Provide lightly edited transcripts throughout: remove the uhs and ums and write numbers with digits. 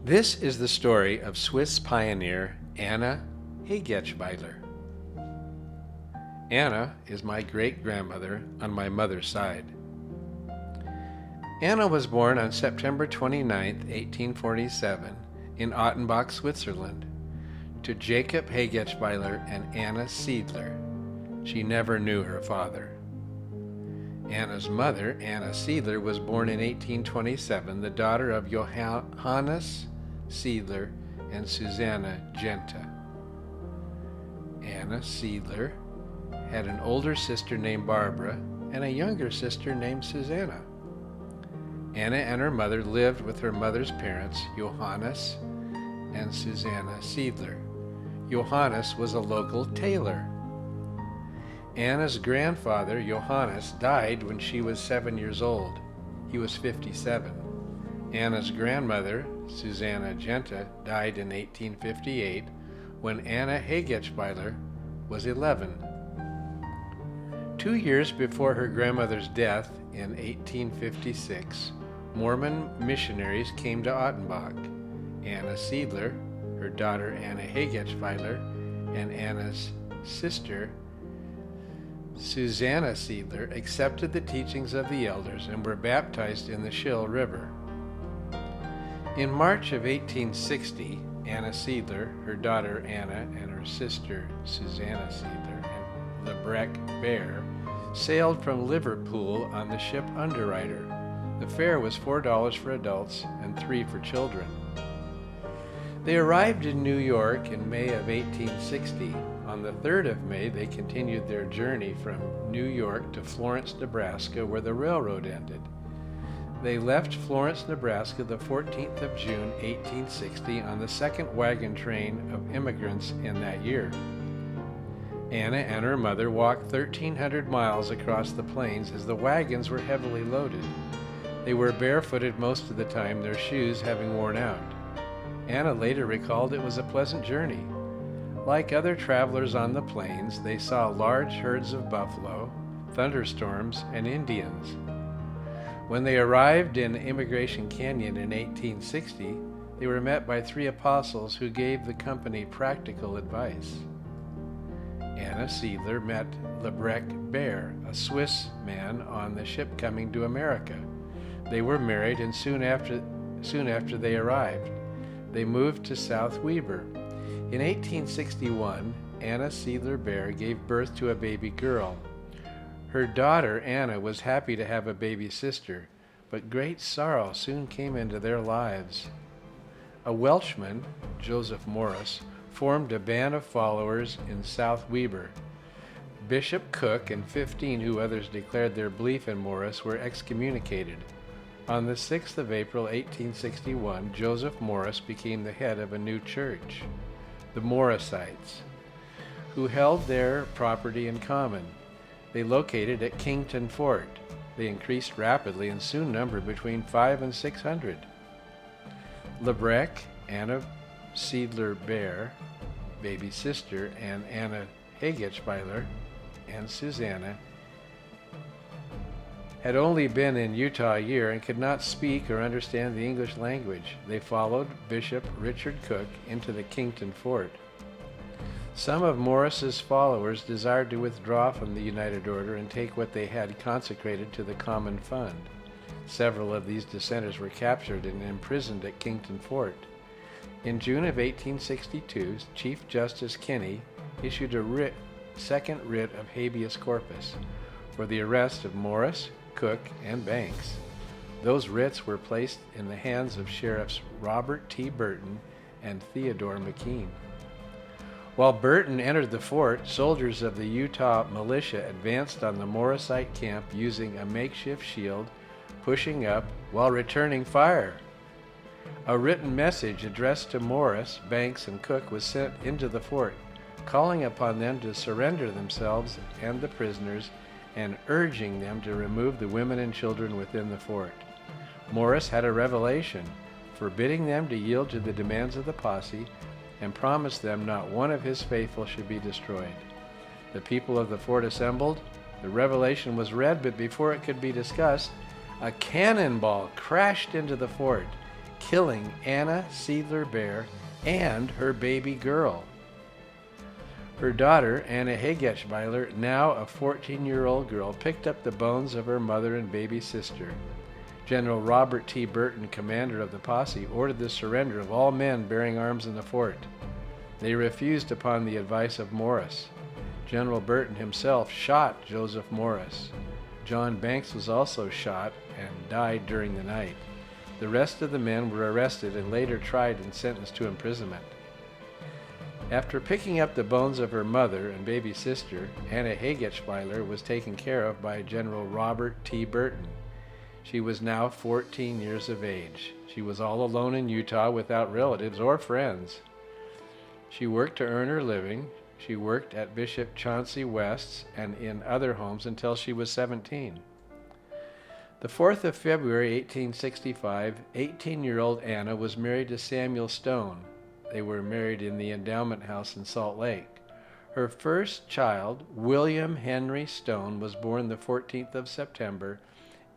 This is the story of Swiss pioneer Anna Hegetschweiler. Anna is my great-grandmother on my mother's side. Anna was born on September 29, 1847, in Ottenbach, Switzerland, to Jacob Hegetschweiler and Anna Siedler. She never knew her father. Anna's mother, Anna Siedler, was born in 1827, the daughter of Johannes Siedler and Susanna Genta. Anna Siedler had an older sister named Barbara and a younger sister named Susanna. Anna and her mother lived with her mother's parents, Johannes and Susanna Siedler. Johannes was a local tailor. Anna's grandfather, Johannes, died when she was 7 years old. He was 57. Anna's grandmother, Susanna Genta, died in 1858 when Anna Hegetschweiler was 11. 2 years before her grandmother's death in 1856, Mormon missionaries came to Ottenbach. Anna Siedler, her daughter Anna Hegetschweiler, and Anna's sister Susanna Siedler accepted the teachings of the elders and were baptized in the Schill River. In March of 1860, Anna Siedler, her daughter Anna, and her sister Susanna Siedler, and Lebrecht Bear sailed from Liverpool on the ship Underwriter. The fare was $4 for adults and $3 for children. They arrived in New York in May of 1860. On the 3rd of May, they continued their journey from New York to Florence, Nebraska, where the railroad ended. They left Florence, Nebraska the 14th of June, 1860 on the second wagon train of immigrants in that year. Anna and her mother walked 1,300 miles across the plains as the wagons were heavily loaded. They were barefooted most of the time, their shoes having worn out. Anna later recalled it was a pleasant journey. Like other travelers on the plains, they saw large herds of buffalo, thunderstorms, and Indians. When they arrived in Immigration Canyon in 1860, they were met by 3 apostles who gave the company practical advice. Anna Siedler met Lebrecht Bear, a Swiss man on the ship coming to America. They were married, and soon after they arrived, they moved to South Weber. In 1861, Anna Siedler Bear gave birth to a baby girl. Her daughter, Anna, was happy to have a baby sister, but great sorrow soon came into their lives. A Welshman, Joseph Morris, formed a band of followers in South Weber. Bishop Cook and 15 others declared their belief in Morris were excommunicated. On the 6th of April, 1861, Joseph Morris became the head of a new church, the Morrisites, who held their property in common. They located at Kington Fort. They increased rapidly and soon numbered between 500 and 600. Lebrecht, Anna Siedler Bear, baby sister, and Anna Hegetschweiler and Susanna had only been in Utah a year and could not speak or understand the English language. They followed Bishop Richard Cook into the Kington Fort. Some of Morris's followers desired to withdraw from the United Order and take what they had consecrated to the common fund. Several of these dissenters were captured and imprisoned at Kington Fort. In June of 1862, Chief Justice Kinney issued a second writ of habeas corpus for the arrest of Morris, Cook, and Banks. Those writs were placed in the hands of Sheriffs Robert T. Burton and Theodore McKean. While Burton entered the fort, soldiers of the Utah militia advanced on the Morrisite camp using a makeshift shield, pushing up while returning fire. A written message addressed to Morris, Banks, and Cook was sent into the fort, calling upon them to surrender themselves and the prisoners and urging them to remove the women and children within the fort. Morris had a revelation, forbidding them to yield to the demands of the posse, and promised them not one of his faithful should be destroyed. The people of the fort assembled. The revelation was read, but before it could be discussed, a cannonball crashed into the fort, killing Anna Seidler Bear and her baby girl. Her daughter, Anna Hegetschweiler, now a 14-year-old girl, picked up the bones of her mother and baby sister. General Robert T. Burton, commander of the posse, ordered the surrender of all men bearing arms in the fort. They refused upon the advice of Morris. General Burton himself shot Joseph Morris. John Banks was also shot and died during the night. The rest of the men were arrested and later tried and sentenced to imprisonment. After picking up the bones of her mother and baby sister, Anna Hegetschweiler was taken care of by General Robert T. Burton. She was now 14 years of age. She was all alone in Utah without relatives or friends. She worked to earn her living. She worked at Bishop Chauncey West's and in other homes until she was 17. The 4th of February, 1865, 18-year-old Anna was married to Samuel Stone. They were married in the endowment house in Salt Lake. Her first child, William Henry Stone, was born the 14th of September,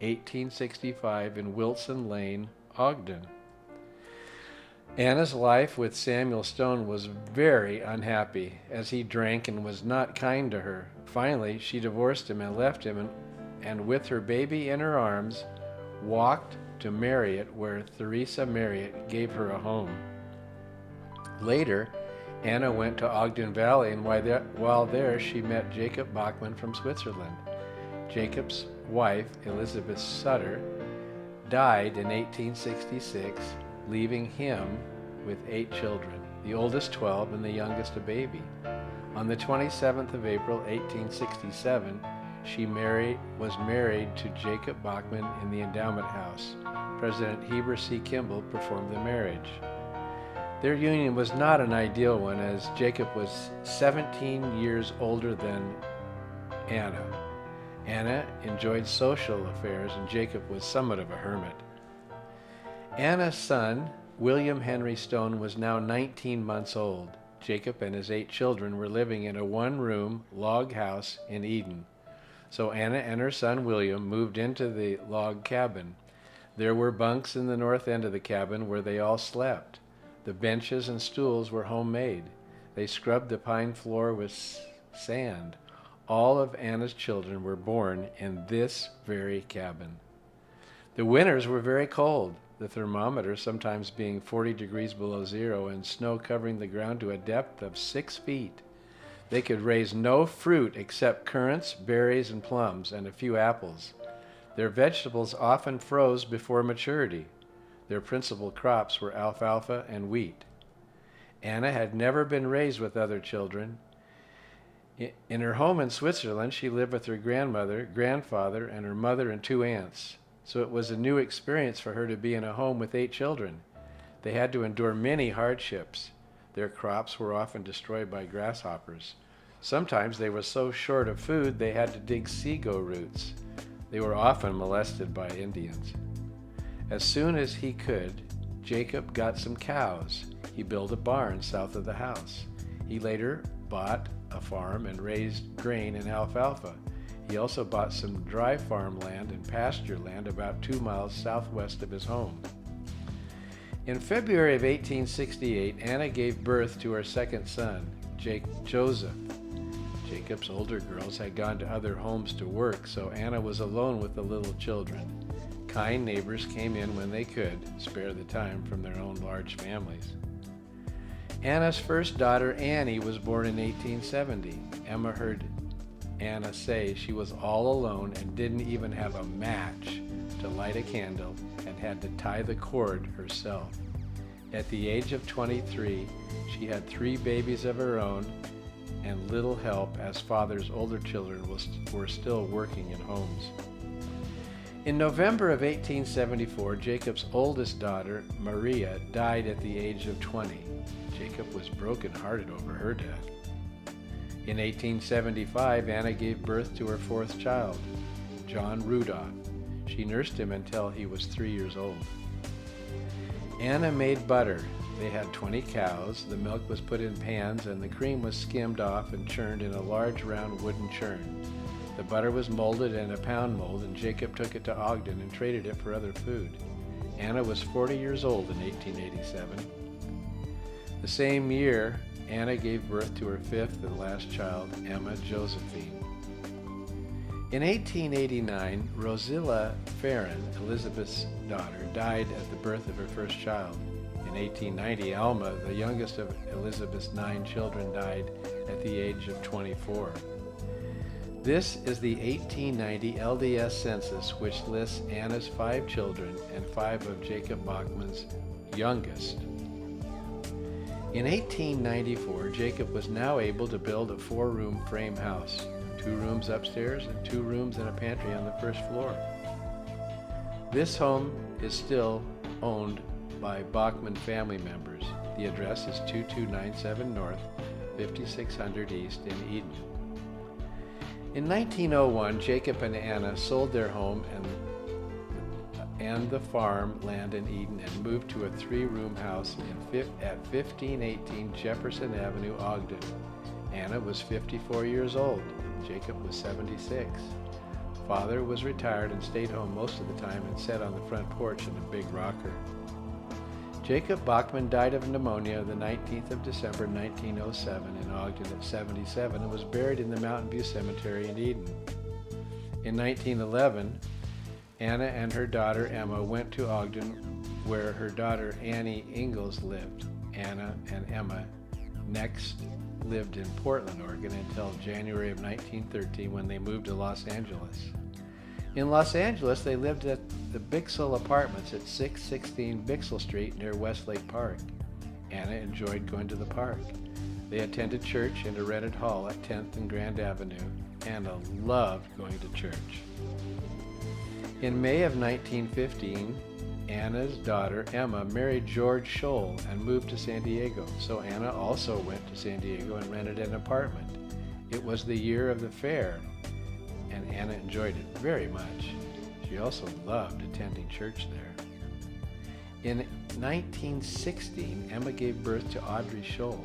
1865 in Wilson Lane, Ogden. Anna's life with Samuel Stone was very unhappy, as he drank and was not kind to her. Finally, she divorced him and left him, and with her baby in her arms, walked to Marriott, where Theresa Marriott gave her a home. Later, Anna went to Ogden Valley, and while there she met Jacob Bachman from Switzerland. Jacob's wife, Elizabeth Sutter, died in 1866, leaving him with 8 children, the oldest 12 and the youngest a baby. On the 27th of April, 1867, she was married to Jacob Bachman in the endowment house. President Heber C. Kimball performed the marriage. Their union was not an ideal one, as Jacob was 17 years older than Anna. Anna enjoyed social affairs, and Jacob was somewhat of a hermit. Anna's son, William Henry Stone, was now 19 months old. Jacob and his 8 children were living in a one-room log house in Eden. So Anna and her son William moved into the log cabin. There were bunks in the north end of the cabin where they all slept. The benches and stools were homemade. They scrubbed the pine floor with sand. All of Anna's children were born in this very cabin. The winters were very cold, the thermometer sometimes being 40 degrees below zero and snow covering the ground to a depth of 6 feet. They could raise no fruit except currants, berries, and plums, and a few apples. Their vegetables often froze before maturity. Their principal crops were alfalfa and wheat. Anna had never been raised with other children. In her home in Switzerland, she lived with her grandmother, grandfather, and her mother and 2 aunts. So it was a new experience for her to be in a home with 8 children. They had to endure many hardships. Their crops were often destroyed by grasshoppers. Sometimes they were so short of food they had to dig sago roots. They were often molested by Indians. As soon as he could, Jacob got some cows. He built a barn south of the house. He later bought a farm and raised grain and alfalfa. He also bought some dry farmland and pasture land about 2 miles southwest of his home. In February of 1868, Anna gave birth to her second son, Joseph. Jacob's older girls had gone to other homes to work, so Anna was alone with the little children. Kind neighbors came in when they could spare the time from their own large families. Anna's first daughter, Annie, was born in 1870. Emma heard Anna say she was all alone and didn't even have a match to light a candle and had to tie the cord herself. At the age of 23, she had 3 babies of her own and little help, as father's older children were still working in homes. In November of 1874, Jacob's oldest daughter, Maria, died at the age of 20. Jacob was broken-hearted over her death. In 1875, Anna gave birth to her 4th child, John Rudolph. She nursed him until he was 3 years old. Anna made butter. They had 20 cows. The milk was put in pans and the cream was skimmed off and churned in a large round wooden churn. The butter was molded in a pound mold, and Jacob took it to Ogden and traded it for other food. Anna was 40 years old in 1887. The same year, Anna gave birth to her fifth and last child, Emma Josephine. In 1889, Rosilla Farron, Elizabeth's daughter, died at the birth of her first child. In 1890, Alma, the youngest of Elizabeth's 9 children, died at the age of 24. This is the 1890 LDS census, which lists Anna's 5 children and 5 of Jacob Bachman's youngest. In 1894, Jacob was now able to build a 4-room frame house, 2 rooms upstairs and 2 rooms and a pantry on the first floor. This home is still owned by Bachman family members. The address is 2297 North, 5600 East in Eden. In 1901, Jacob and Anna sold their home and the farm land in Eden and moved to a 3-room house at 1518 Jefferson Avenue, Ogden. Anna was 54 years old. Jacob was 76. Father was retired and stayed home most of the time and sat on the front porch in a big rocker. Jacob Bachman died of pneumonia the 19th of December 1907 in Ogden at 77 and was buried in the Mountain View Cemetery in Eden. In 1911, Anna and her daughter Emma went to Ogden, where her daughter Annie Ingalls lived. Anna and Emma next lived in Portland, Oregon until January of 1913 when they moved to Los Angeles. In Los Angeles, they lived at the Bixel Apartments at 616 Bixel Street near Westlake Park. Anna enjoyed going to the park. They attended church in a rented hall at 10th and Grand Avenue. Anna loved going to church. In May of 1915, Anna's daughter Emma married George Scholl and moved to San Diego, so Anna also went to San Diego and rented an apartment. It was the year of the fair, and Anna enjoyed it very much. She also loved attending church there. In 1916, Emma gave birth to Audrey Scholl.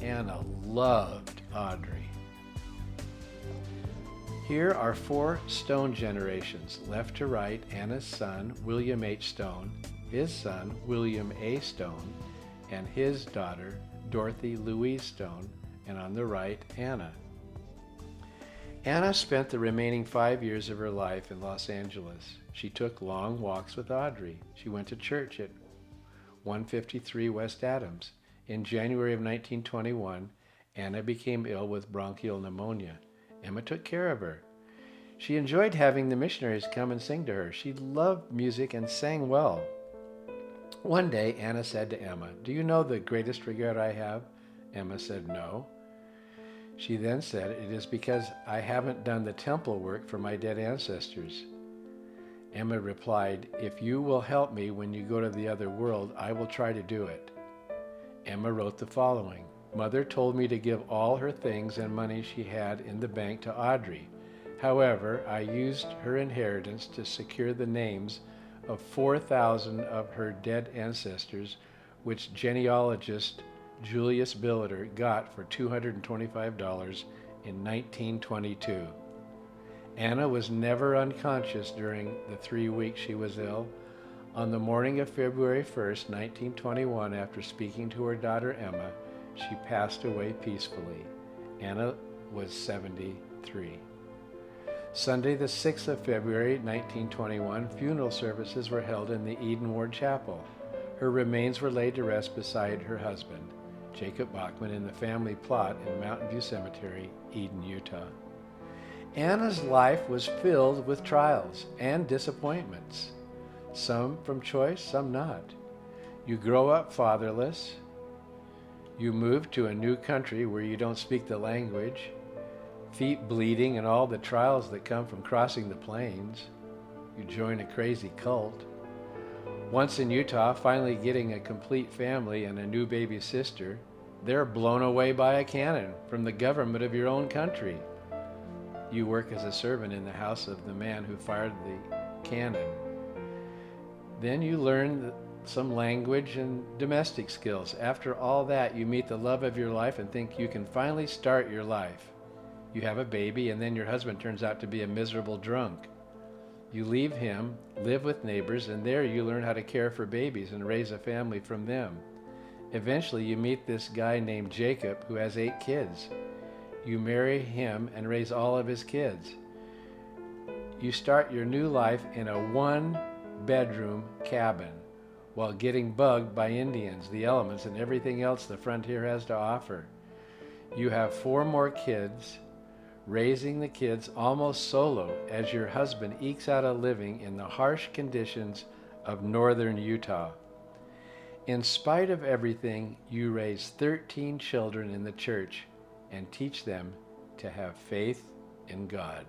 Anna loved Audrey. Here are 4 Stone generations, left to right: Anna's son, William H. Stone, his son, William A. Stone, and his daughter, Dorothy Louise Stone, and on the right, Anna. Anna spent the remaining 5 years of her life in Los Angeles. She took long walks with Audrey. She went to church at 153 West Adams. In January of 1921, Anna became ill with bronchial pneumonia. Emma took care of her. She enjoyed having the missionaries come and sing to her. She loved music and sang well. One day, Anna said to Emma, "Do you know the greatest regret I have?" Emma said, "No." She then said, "It is because I haven't done the temple work for my dead ancestors." Emma replied, "If you will help me when you go to the other world, I will try to do it." Emma wrote the following: "Mother told me to give all her things and money she had in the bank to Audrey. However, I used her inheritance to secure the names of 4,000 of her dead ancestors, which genealogist Julius Billiter got for $225 in 1922. Anna was never unconscious during the 3 weeks she was ill. On the morning of February 1st, 1921, after speaking to her daughter Emma, she passed away peacefully. Anna was 73. Sunday, the 6th of February, 1921, funeral services were held in the Eden Ward Chapel. Her remains were laid to rest beside her husband, Jacob Bachman, in the family plot in Mountain View Cemetery, Eden, Utah. Anna's life was filled with trials and disappointments, some from choice, some not. You grow up fatherless. You move to a new country where you don't speak the language, feet bleeding and all the trials that come from crossing the plains. You join a crazy cult. Once in Utah, finally getting a complete family and a new baby sister, they're blown away by a cannon from the government of your own country. You work as a servant in the house of the man who fired the cannon. Then you learn some language and domestic skills. After all that, you meet the love of your life and think you can finally start your life. You have a baby, and then your husband turns out to be a miserable drunk. You leave him, live with neighbors, and there you learn how to care for babies and raise a family from them. Eventually, you meet this guy named Jacob who has 8 kids. You marry him and raise all of his kids. You start your new life in a 1-bedroom cabin while getting bugged by Indians, the elements, and everything else the frontier has to offer. You have 4 more kids, raising the kids almost solo as your husband ekes out a living in the harsh conditions of northern Utah. In spite of everything, you raise 13 children in the church and teach them to have faith in God.